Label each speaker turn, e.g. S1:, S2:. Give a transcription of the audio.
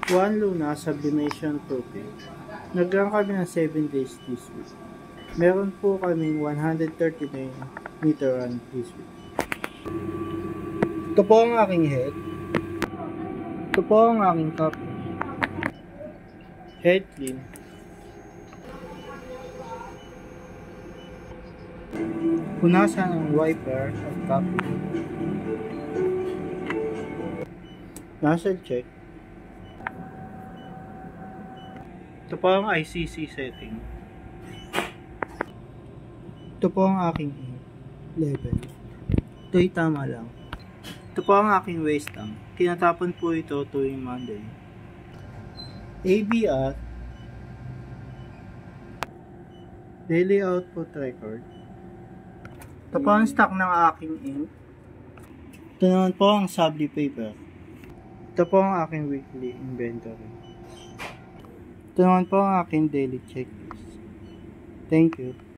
S1: Juan Luna Sublimation Trophy. Nag-run kami ng 7 days this week. Meron po kaming 139 meter run this week. Ito po ang aking head. Ito po ang aking copy. Head clean. Punasan ang wiper at copy. Nozzle check. Ito po ang ICC setting. Ito po ang aking level. Ito'y tama lang. Ito po ang aking waste tank. Tinatapon po ito tuwing Monday. ABR Daily Output Record. Ito po ang stock ng aking ink. Ito naman po ang Sabli paper. Ito po ang aking weekly inventory. Ito naman po ang aking daily checklist. Thank you.